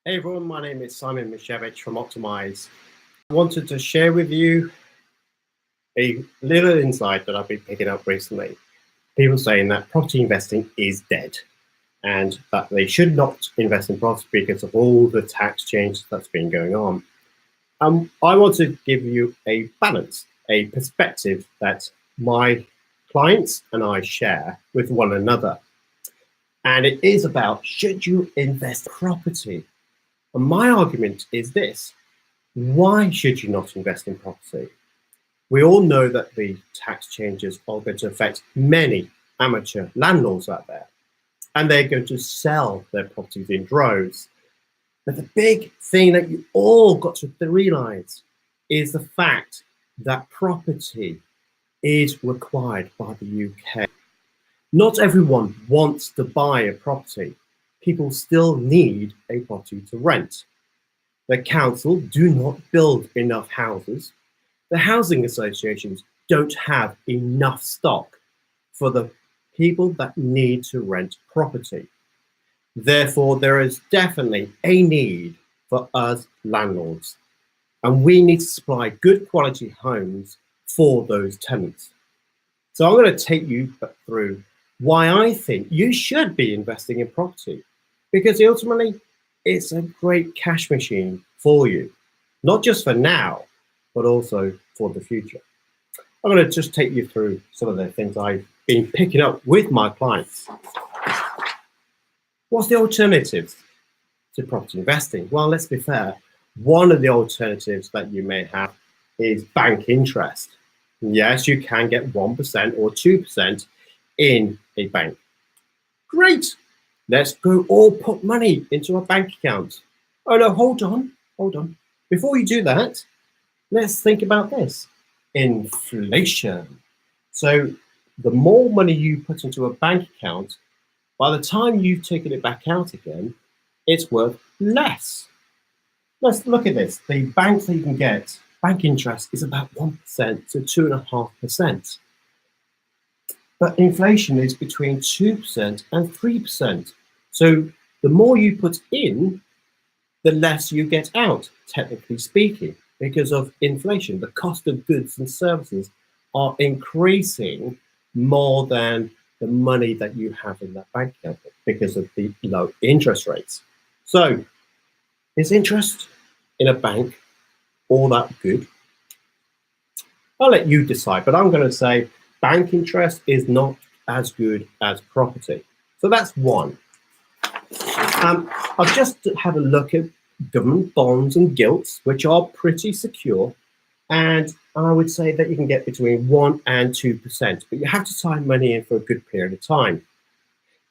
Hey everyone, my name is Simon Misiewicz from Optimize. I wanted to share with you a little insight that I've been picking up recently. People saying that property investing is dead and that they should not invest in property because of all the tax changes that's been going on. I want to give you a balance, a perspective that my clients and I share with one another. And it is about, should you invest in property? And my argument is this: why should you not invest in property? We all know that the tax changes are going to affect many amateur landlords out there, and they're going to sell their properties in droves. But the big thing that you all got to realize is the fact that property is required by the UK. Not everyone wants to buy a property. People still need a property to rent. The council do not build enough houses. The housing associations don't have enough stock for the people that need to rent property. Therefore, there is definitely a need for us landlords, and we need to supply good quality homes for those tenants. So I'm going to take you through why I think you should be investing in property, because ultimately it's a great cash machine for you, not just for now, but also for the future. I'm going to just take you through some of the things I've been picking up with my clients. What's the alternatives to property investing? Well, let's be fair. One of the alternatives that you may have is bank interest. Yes, you can get 1% or 2% in a bank. Great. Let's go all put money into a bank account. Oh no, hold on. Before you do that, let's think about this. Inflation. So the more money you put into a bank account, by the time you've taken it back out again, it's worth less. Let's look at this. The bank that you can get, bank interest is about 1% to 2.5%. But inflation is between 2% and 3%. So the more you put in, the less you get out, technically speaking, because of inflation. The cost of goods and services are increasing more than the money that you have in that bank account because of the low interest rates. So is interest in a bank all that good? I'll let you decide, but I'm going to say bank interest is not as good as property. So that's one. I've just had a look at government bonds and gilts, which are pretty secure. And I would say that you can get between 1% and 2%, but you have to tie money in for a good period of time.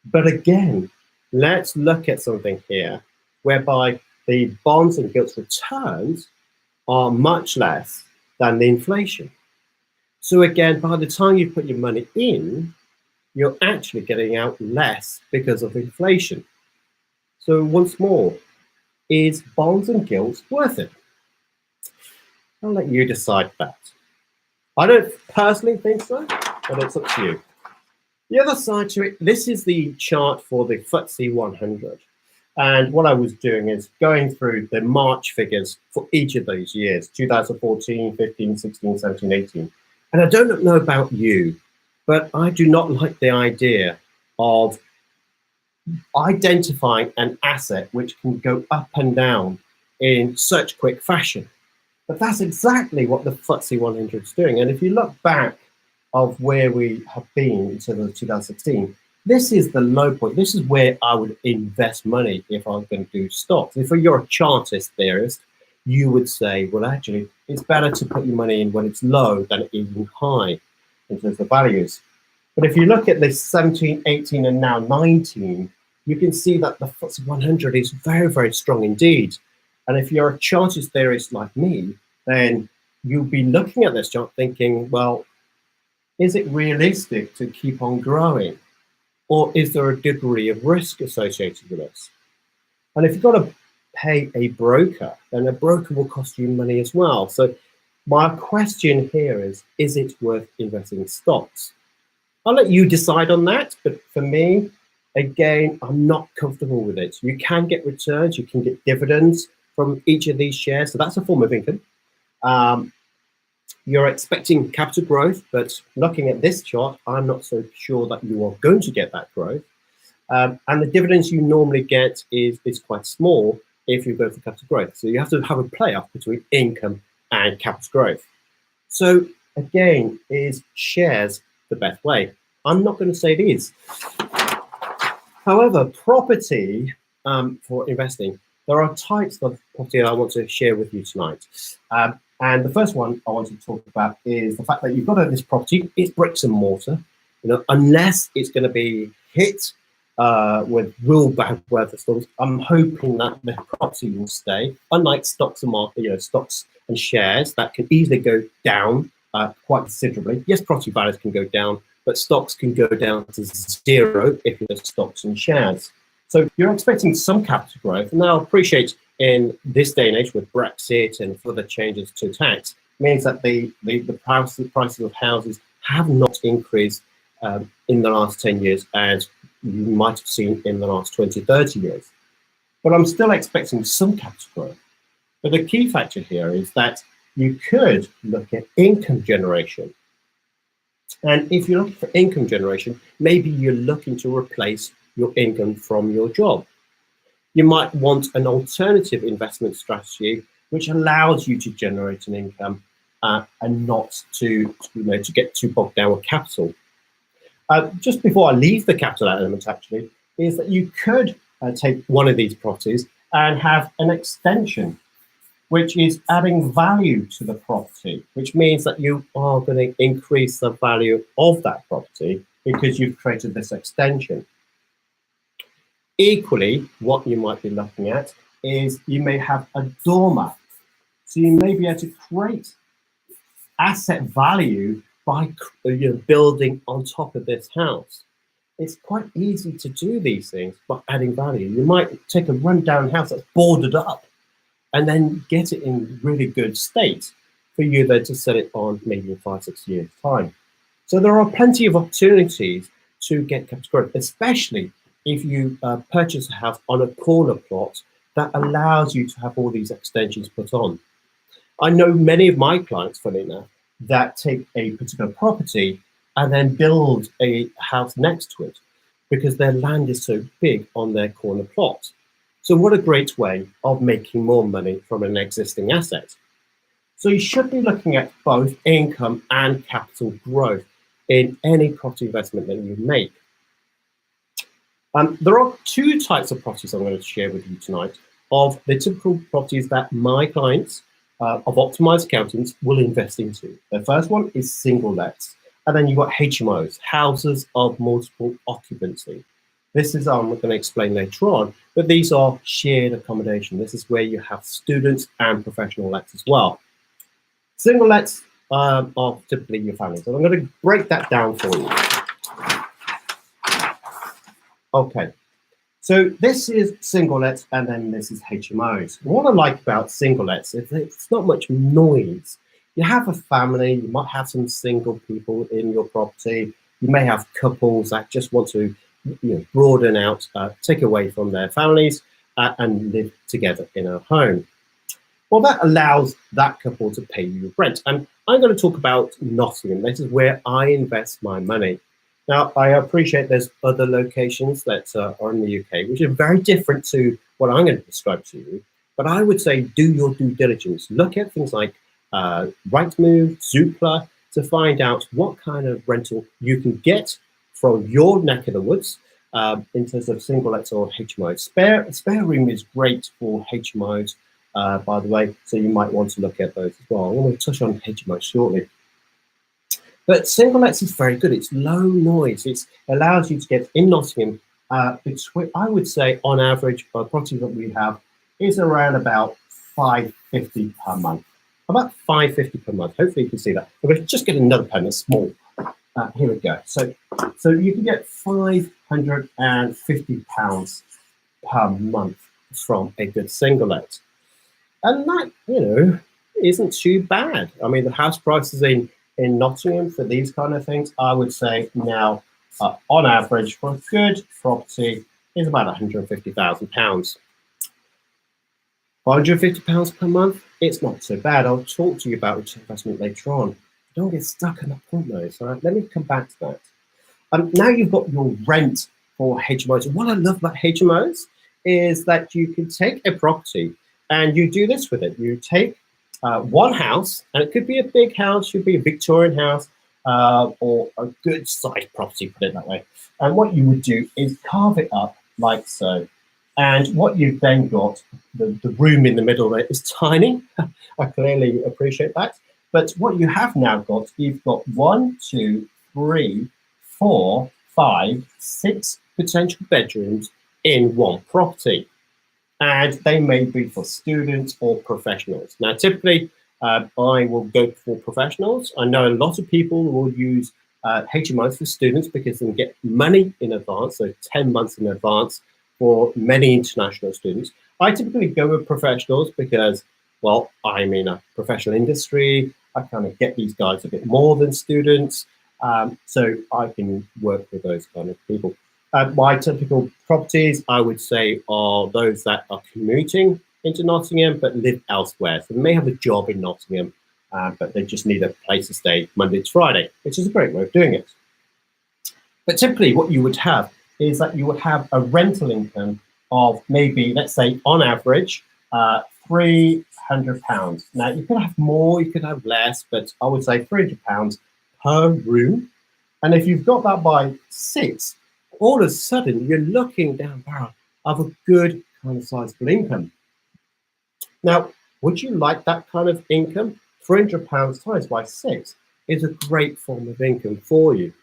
But again, let's look at something here whereby the bonds and gilts returns are much less than the inflation. So again, by the time you put your money in, you're actually getting out less because of inflation. So once more, is bonds and gilts worth it? I'll let you decide that. I don't personally think so, but it's up to you. The other side to it, this is the chart for the FTSE 100. And what I was doing is going through the March figures for each of those years, 2014, 15, 16, 17, 18. And I don't know about you, but I do not like the idea of identifying an asset which can go up and down in such quick fashion. But that's exactly what the FTSE 100 is doing. And if you look back of where we have been until 2016, this is the low point. This is where I would invest money if I was going to do stocks. If you're a chartist theorist, you would say, well, actually, it's better to put your money in when it's low than even high in terms of values. But if you look at this 17, 18, and now 19, you can see that the FTSE 100 is very, very strong indeed. And if you're a chartist theorist like me, then you'll be looking at this chart thinking, well, is it realistic to keep on growing? Or is there a degree of risk associated with this? And if you've got to pay a broker, then a broker will cost you money as well. So my question here is it worth investing in stocks? I'll let you decide on that, but for me, Again, I'm not comfortable with it. You can get returns, you can get dividends from each of these shares, so that's a form of income. You're expecting capital growth, but looking at this chart, I'm not so sure that you are going to get that growth. And the dividends you normally get is quite small if you go for capital growth. So you have to have a play-off between income and capital growth. So again, is shares the best way? I'm not going to say it is. However, property for investing, there are types of property that I want to share with you tonight. And the first one I want to talk about is the fact that you've got this property, it's bricks and mortar, unless it's going to be hit with real bad weather storms. I'm hoping that the property will stay, unlike stocks and market, stocks and shares that can easily go down quite considerably. Yes, property values can go down, but stocks can go down to zero if you're stocks and shares. So you're expecting some capital growth. Now, I appreciate in this day and age with Brexit and further changes to tax, means that the prices of houses have not increased in the last 10 years as you might have seen in the last 20, 30 years. But I'm still expecting some capital growth. But the key factor here is that you could look at income generation. And if you're looking for income generation, maybe you're looking to replace your income from your job. You might want an alternative investment strategy which allows you to generate an income and not to get too bogged down with capital. Just before I leave the capital element, actually, is that you could take one of these properties and have an extension, which is adding value to the property, which means that you are going to increase the value of that property because you've created this extension. Equally, what you might be looking at is you may have a doormat. So you may be able to create asset value by building on top of this house. It's quite easy to do these things by adding value. You might take a rundown house that's boarded up and then get it in really good state for you then to sell it on maybe in 5-6 years' time. So there are plenty of opportunities to get capital growth, especially if you purchase a house on a corner plot that allows you to have all these extensions put on. I know many of my clients, funny enough, that take a particular property and then build a house next to it because their land is so big on their corner plot. So what a great way of making more money from an existing asset. So you should be looking at both income and capital growth in any property investment that you make. There are two types of properties I'm going to share with you tonight of the typical properties that my clients of optimized accountants will invest into. The first one is single lets, and then you've got HMOs, houses of multiple occupancy. This is I'm going to explain later on, but these are shared accommodation. This is where you have students and professional lets as well. Single lets are typically your family. So I'm going to break that down for you. Okay, so this is single lets and then this is HMOs. What I like about single lets is it's not much noise. You have a family, you might have some single people in your property. You may have couples that just want to broaden out, take away from their families and live together in a home. Well, that allows that couple to pay you rent. And I'm going to talk about Nottingham. This is where I invest my money. Now, I appreciate there's other locations that are in the UK, which are very different to what I'm going to describe to you. But I would say do your due diligence. Look at things like Rightmove, Zoopla, to find out what kind of rental you can get from your neck of the woods in terms of single lets or HMOs. Spare room is great for HMOs, by the way, so you might want to look at those as well. I'm going to touch on HMOs shortly. But single lets is very good. It's low noise. It allows you to get in Nottingham between, I would say, on average, the property that we have is around about £550 per month. About £550 per month. Hopefully you can see that. I'm going to just get another pen that's small. Here we go. So you can get £550 per month from a good single let. And that, isn't too bad. I mean, the house prices in Nottingham for these kind of things, I would say now on average for a good property is about £150,000. £550 per month, it's not so bad. I'll talk to you about return investment later on. Don't get stuck on that point though, so let me come back to that. Now you've got your rent for HMOs. And what I love about HMOs is that you can take a property and you do this with it. You take one house, and it could be a big house, could be a Victorian house, or a good sized property, put it that way. And what you would do is carve it up like so. And what you've then got, the room in the middle there is tiny. I clearly appreciate that. But what you have now got, you've got 1, 2, 3, 4, 5, 6 potential bedrooms in one property. And they may be for students or professionals. Now, typically, I will go for professionals. I know a lot of people will use HMOs for students because they can get money in advance, so 10 months in advance for many international students. I typically go with professionals because, well, I'm in a professional industry. I kind of get these guys a bit more than students, so I can work with those kind of people. My typical properties, I would say, are those that are commuting into Nottingham but live elsewhere. So they may have a job in Nottingham, but they just need a place to stay Monday to Friday, which is a great way of doing it. But typically what you would have is that you would have a rental income of maybe, let's say, on average, £300. Now, you could have more, you could have less, but I would say £300 per room. And if you've got that by 6, all of a sudden you're looking down the barrel of a good kind of sizable income. Now, would you like that kind of income? £300 times by 6 is a great form of income for you.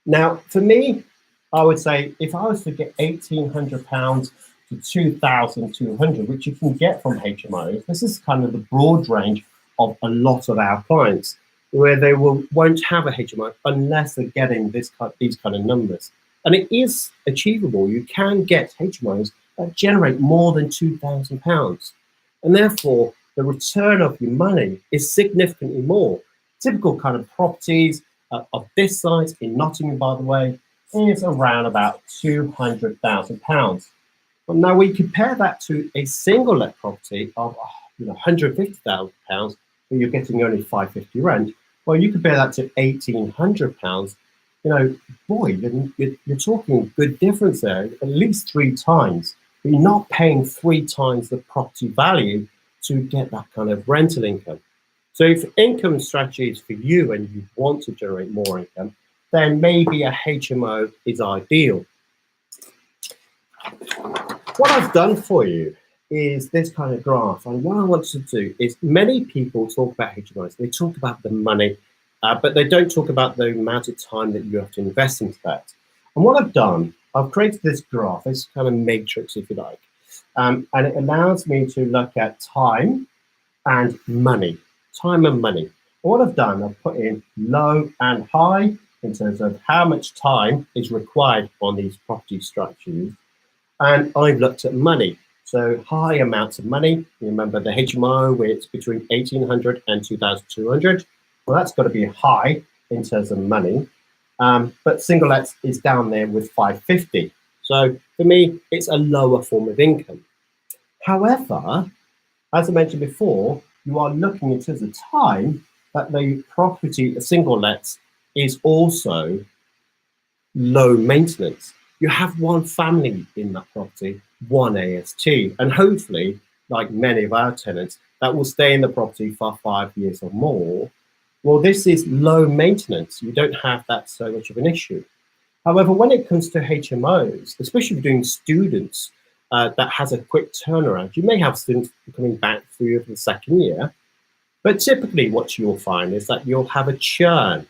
Now, for me, I would say if I was to get £1,800 to £2,200, which you can get from HMOs, this is kind of the broad range of a lot of our clients, where they won't have a HMO unless they're getting these kind of numbers. And it is achievable. You can get HMOs that generate more than £2,000. And therefore, the return of your money is significantly more. Typical kind of properties of this size in Nottingham, by the way, is around about £200,000. But now we compare that to a single let property of £150,000, but you're getting only £550 rent. Well, you compare that to £1,800, boy, you're talking good difference there, at least 3 times. But you're not paying 3 times the property value to get that kind of rental income. So if income strategy is for you and you want to generate more income, then maybe a HMO is ideal. What I've done for you is this kind of graph, and what I want to do is, many people talk about HMOs, they talk about the money, but they don't talk about the amount of time that you have to invest into that. And what I've done, I've created this graph, this kind of matrix, if you like, and it allows me to look at time and money. Time and money. And what I've done, I've put in low and high in terms of how much time is required on these property structures, and I've looked at money. So high amounts of money, remember the HMO where it's between 1,800 and 2,200, well, that's got to be high in terms of money, but single lets is down there with 550. So for me, it's a lower form of income. However, as I mentioned before, you are looking in terms of time that the property, single lets, is also low maintenance. You have one family in that property, one AST, and hopefully, like many of our tenants, that will stay in the property for 5 years or more. Well, this is low maintenance. You don't have that so much of an issue. However, when it comes to HMOs, especially if you're doing students, that has a quick turnaround. You may have students coming back through the second year, but typically what you'll find is that you'll have a churn.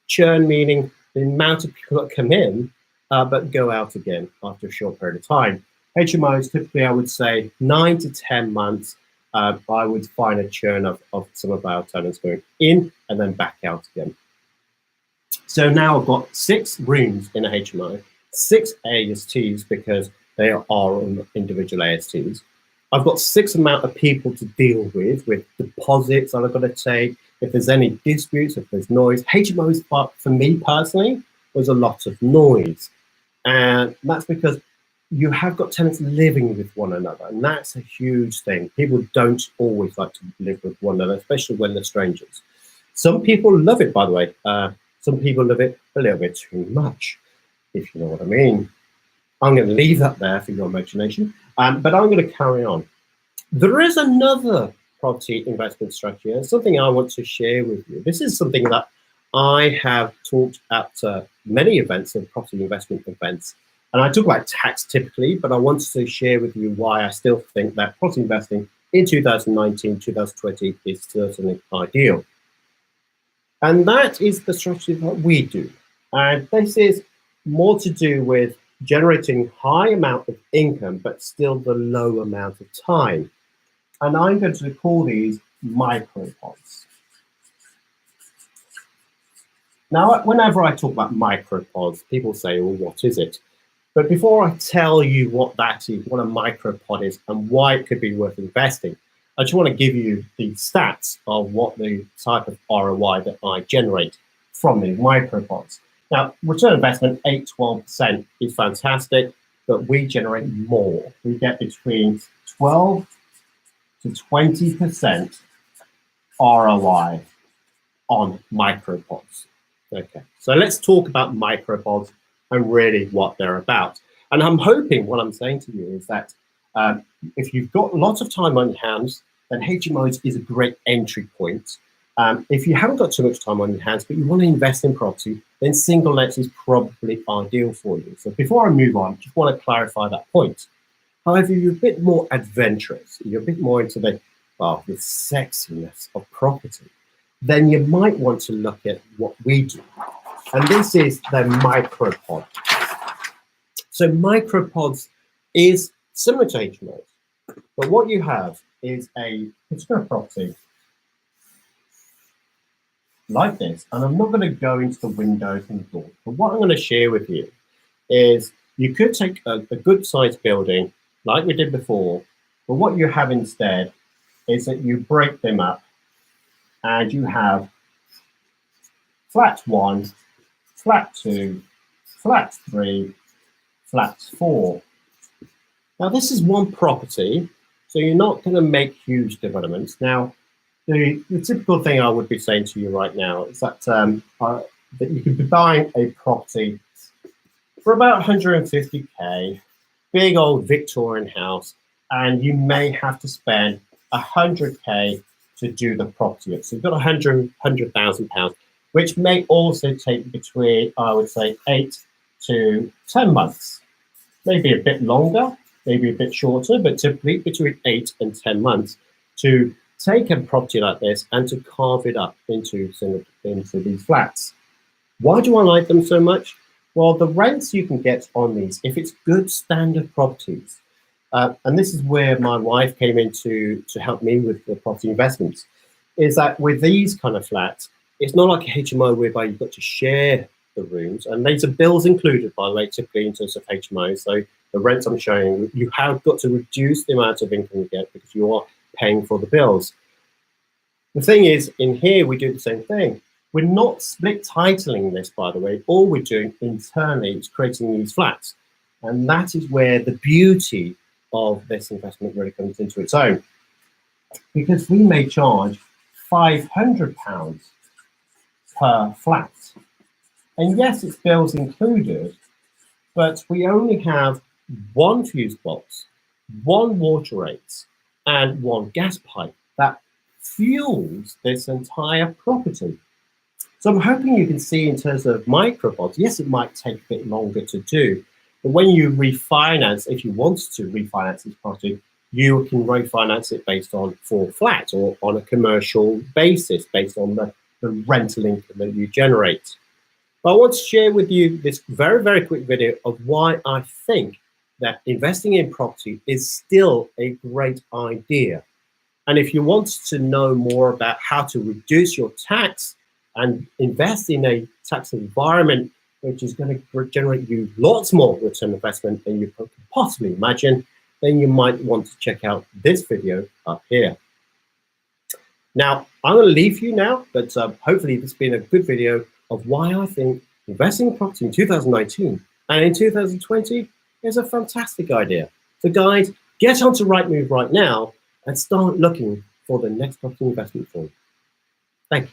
Churn meaning the amount of people that come in, but go out again after a short period of time. HMOs, typically I would say 9 to 10 months, I would find a churn of some of our tenants going in and then back out again. So now I've got 6 rooms in a HMO, 6 ASTs because they are on individual ASTs, I've got 6 amount of people to deal with deposits that I've got to take, if there's any disputes, if there's noise. HMOs, but for me personally, was a lot of noise. And that's because you have got tenants living with one another, and that's a huge thing. People don't always like to live with one another, especially when they're strangers. Some people love it, by the way. Some people love it a little bit too much, if you know what I mean. I'm going to leave that there for your imagination, but I'm going to carry on. There is another property investment strategy, and something I want to share with you. This is something that I have talked at many events and property investment events, and I talk about tax typically, but I wanted to share with you why I still think that property investing in 2019, 2020 is certainly ideal. And that is the strategy that we do. And this is more to do with generating high amount of income, but still the low amount of time. And I'm going to call these micropods. Now, whenever I talk about micropods, people say, well, what is it? But before I tell you what that is, what a micropod is and why it could be worth investing, I just want to give you the stats of what the type of ROI that I generate from these micropods. Now, return on investment, 8-12% is fantastic, but we generate more. We get between 12 to 20% ROI on micropods. Okay, so let's talk about micropods and really what they're about. And I'm hoping what I'm saying to you is that if you've got lots of time on your hands, then HMOs is a great entry point. If you haven't got too much time on your hands, but you want to invest in property, then single lets is probably ideal for you. So before I move on, just want to clarify that point. However, you're a bit more adventurous, you're a bit more into the sexiness of property, then you might want to look at what we do. And this is the micropod. So micropods is similar to HMOs, but what you have is a particular property like this. And I'm not going to go into the windows and the doors, but what I'm going to share with you is you could take a good sized building like we did before, but what you have instead is that you break them up and you have flat 1, flat 2, flat 3, flat 4. Now this is one property, so you're not going to make huge developments. Now, the typical thing I would be saying to you right now is that that you could be buying a property for about 150k, big old Victorian house, and you may have to spend 100k to do the property. So you've got £100,000, which may also take between, I would say, 8 to 10 months, maybe a bit longer, maybe a bit shorter, but typically between 8 and 10 months to take a property like this and to carve it up into these flats. Why do I like them so much? Well, the rents you can get on these, if it's good standard properties, and this is where my wife came in to help me with the property investments, is that with these kind of flats, it's not like a HMO whereby you've got to share the rooms, and these are bills included, by the way, typically in terms of HMOs. So the rents I'm showing, you have got to reduce the amount of income you get because you are paying for the bills. The thing is, in here, we do the same thing. We're not split titling this, by the way. All we're doing internally is creating these flats. And that is where the beauty of this investment really comes into its own. Because we may charge £500 per flat. And yes, it's bills included, but we only have one fuse box, one water rate, and one gas pipe that fuels this entire property. So I'm hoping you can see in terms of micropods, yes, it might take a bit longer to do, but when you refinance, if you want to refinance this property, you can refinance it based on for flat or on a commercial basis based on the rental income that you generate. But I want to share with you this very, very quick video of why I think that investing in property is still a great idea. And if you want to know more about how to reduce your tax and invest in a tax environment which is going to generate you lots more return investment than you could possibly imagine, then you might want to check out this video up here. Now, I'm going to leave you now, but hopefully this has been a good video of why I think investing in property in 2019 and in 2020 is a fantastic idea. So guys, get onto Rightmove right now and start looking for the next property investment fund. Thank you.